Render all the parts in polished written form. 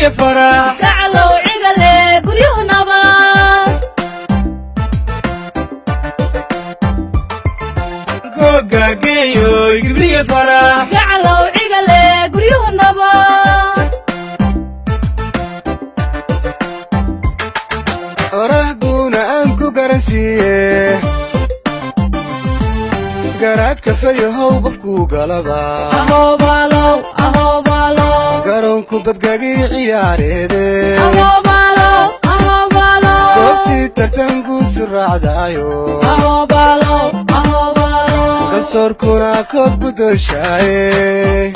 قبلي فرح قعلوا عقلي قريونا بار قوقا قيو قبلي فرح قعلوا عقلي قريونا بار رهقونا أنكو قرسيه قرات كفاية هو قفكو قلبا أهو بالو قرونكو بدقاقي عياري دي أهو بالو قوبتي ترتنقو سرع دايو أهو بالو قصوركونا كوب قدو شاي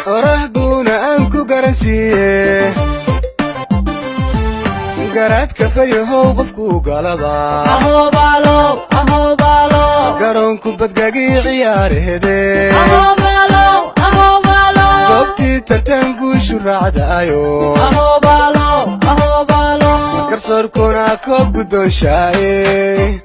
رهقونا أنكو قرسيه قرات كفاية هو قفكو قلبا أهو بالو قرونكو بدقاقي عياري دي أهو بالو قوبتي ترتنقو شرع دايو أهو بالو قرصوركونا كوب قدو شاي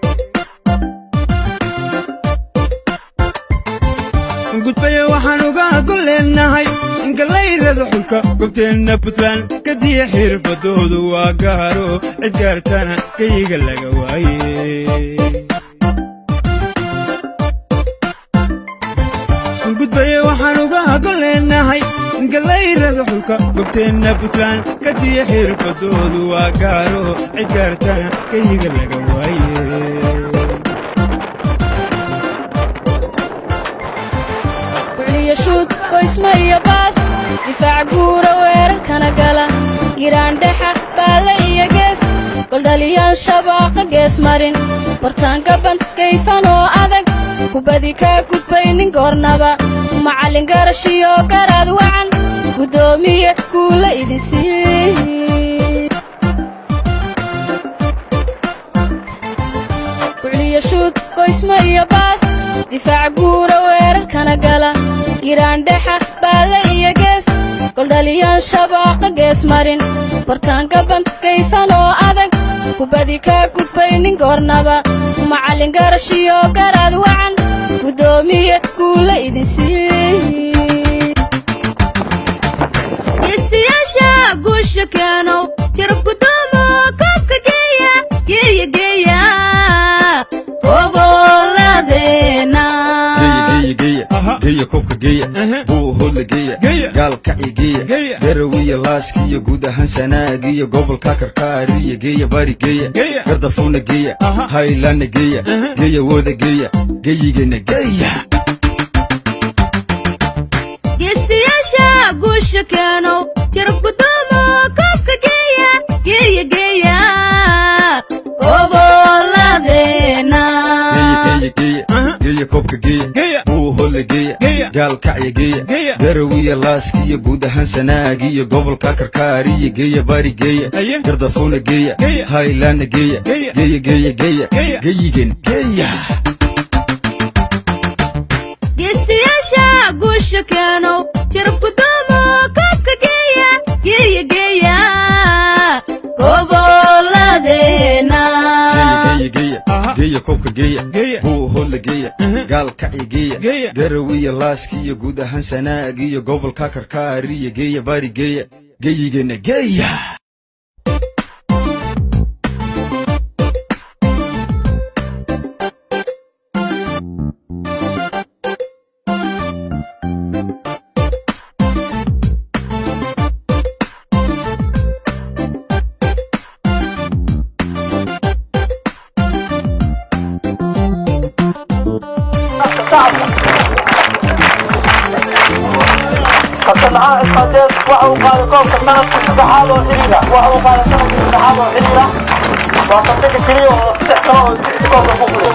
قلت بيا وحنوقا كلنا هاي قليل الحلقة قبتلنا بطلان كدي حرف دود وقهرو عجارتنا كي قلق واي قلت بيا وحنوقا كلنا هاي قليل الحلقة قبتلنا بطلان كدي حرف دود وقهرو عجارتنا كي قلق واي يشود كويس ما يباس دفاع قورة ويركنا قلا جيران دحا بالا إيا قيس قل داليان شباقة قيس مارين برتان قبن كيفانو أذك كوبادي كاكود بينين قرنبا ومعالين قرشيو قراد وعن قدومية كولا إيدي سي يشود كويس ما يباس دفاع قورة ويركنا قلا جيران دحا بالا إيا قيس قل داليان شباقة قيس مارين برتان قبن كيفانو أذك كوبادي كاكود بينين قرنبا ومعالين قرشيو قراد وعن قدومية كولا إيدي سي يسياشا قوشا كانوا ترب قدومو كوبكا جيا جيا كوبكا جيا بو هول جيا قال كعي جيا دروية لاشكي جودة هنسنا جيا قبل كاكركاري جيا باري جيا قردفونا جيا هايلانا جيا جيا وذا جيا جيا جيا يسياشا قوشا كانوا ترب قدومو كوبكا جيا جيا كوبكا جيا بو هول جيا قال كعي جيا دروية لاشكي جودة هنسنا جيا قبل كاكركاري جيا باري جيا قردفونا جيا هايلانا جيا جيا جيا يسياشا قوشا كانوا ترب قدومو كوبكا جيا جيا كوبكا جيا بو هول جيا قال كعي جيا دروية لاشكي جودة هنسنا جيا قبل كاكركاري جيا باري جيا جيا فكان القادس وهو قال قوم كمان استحالوا حريرة وهو قال كمان استحالوا حريرة وصدق كريو استحالوا قوم بكرة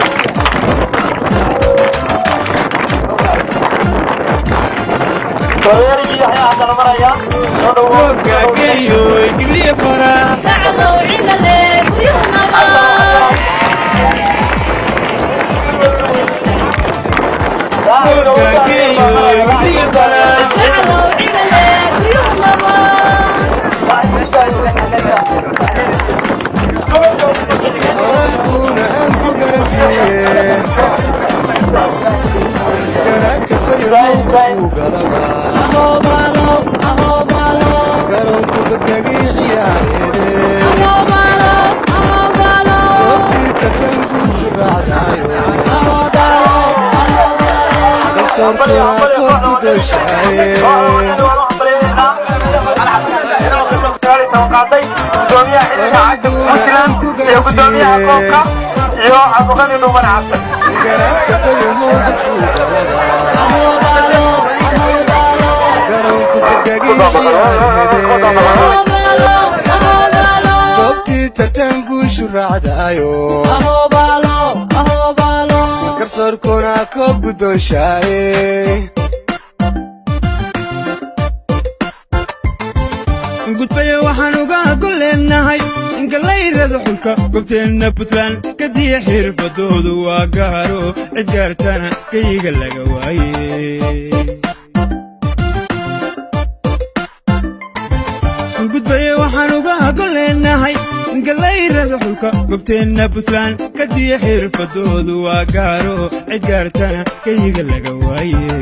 ويرجي يحيى هذا المرأة قوقا قيو قبلي فرح قعلوا عقلي قريونا بار قوقا قيو قبلي فرح قعلوا عقلي قريونا بار رهقونا أنكو قرسيه قرات كفاية هو قفكو قلبا goobtii tartan guushu raacdayo garsoorkuna koob guddoonshaaye gudbaya waxaan uga golleennahay galayrada xulka gobteenna puntland kadiya xirfadoodu waa gaaro cid gaartana kayiga laga waaye gudbaya waxaan uga golleennahay galayrada xulka gobteenna puntland kadiya xirfadoodu waa gaaro cid gaartana kayiga laga waaye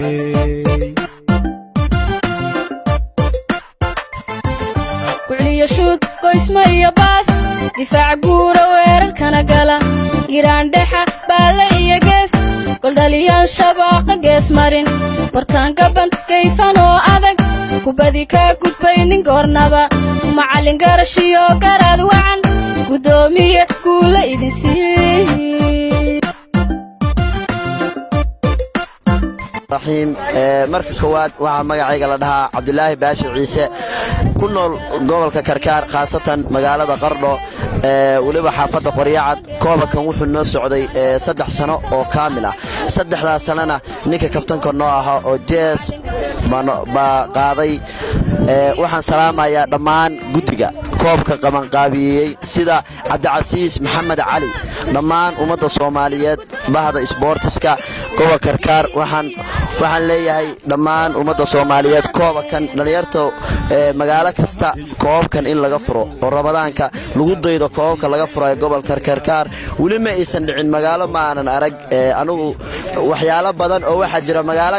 kucliyashuud goysmo iyo baas difaac guura weerarkana gala giraandhexa baalle iyo gees goldhaliyaan shabaaqa gees marin bartaanka band kayfan oo adag kubadii kaa gudbaynin goornaba macallin garashiyo garaad wacan guddoomiye guula idin sii marka koowaad waxaa magacayga la dhahaa cabdulaahi baashi ciise ku nool gobolka karkaar khaasatan magaalada qardho weliba xaafadda qoryacad koobakan wuxuu noo socday 3 sano oo kaamil ah 3daas sanana ninka kabtanka noo ahaa oo jees baa qaaday waxaan salaamayaa dhammaan guddiga koobka qabanqaabiyey sida cabdicasiis maxamed cali dhammaan ummadda soomaaliyeed bahda isboortiska gobolka karkaar waxaan leeyahay dhammaan ummadda soomaaliyeed koobakan dhalinyarta magaalo kasta koobkan in laga furo oo rabadaanka lagu daydo koobka laga furo ee gobolka karkaar weli ma aysan dhicin magaalo ma aanan arag anigu waxyaalo badan oo waxa jira magaalo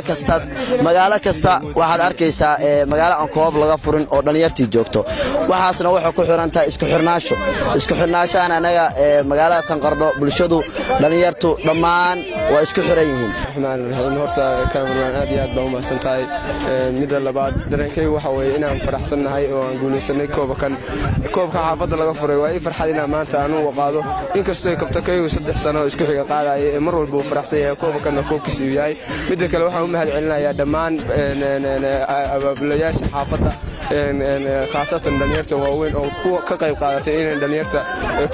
kasta waxaad arkaysaa magaalo aan koob laga furin oo dhalinyartii joogto waxaasna wuxuu ku xiran tahay isku xirnaashaan anaga magaalada Tanqardho bulshadu dhalinyartu dhammaan waa isku xiran yihiin horta kaamiraan aad iyo aad baan u mahadsantahay midda labaad dareenkaygu waxa weeye inaan faraxsannahay oo aan guulaysanay koobka xaafadda laga furay waa ii farxad inaan maanta aanu qaado inkastoo kabtakaygu 3 sano isku xiga qaadaya ee mar walba uu faraxsan yahay koobkana koobkiisa uu yahay midda kale waxaan u mahadcelinayaa dhammaan abaabulayaasha xaafadda khaasatan dhalinyarta waaweyn oo ka qayb qaadatay inay dhalinyarta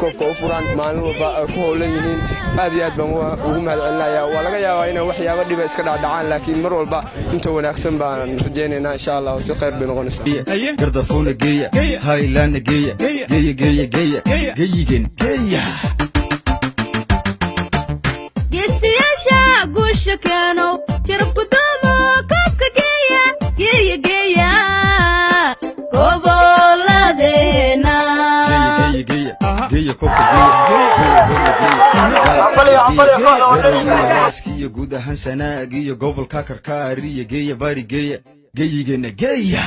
koobka u furaan maalin walba ku howlan yihiin aad iyo aad baan ugu mahadcelinayaa waa laga yaabaa inay waxyaabo dhiba iska dhacdhacaan laakiin mar walba inta wanaagsan baan rajaynaynaa insha Allah si khayr bay noqonaysaa gardafuuna geeya haylaana geeya geeyigen geeya geesiyaasha guusha keeno shiraf gudoomo koobka geeya goboladena geeya koobka geeya guud ahaan sanaag iyo gobolka karkaar iyo geeya bari geeya geeyigena geeya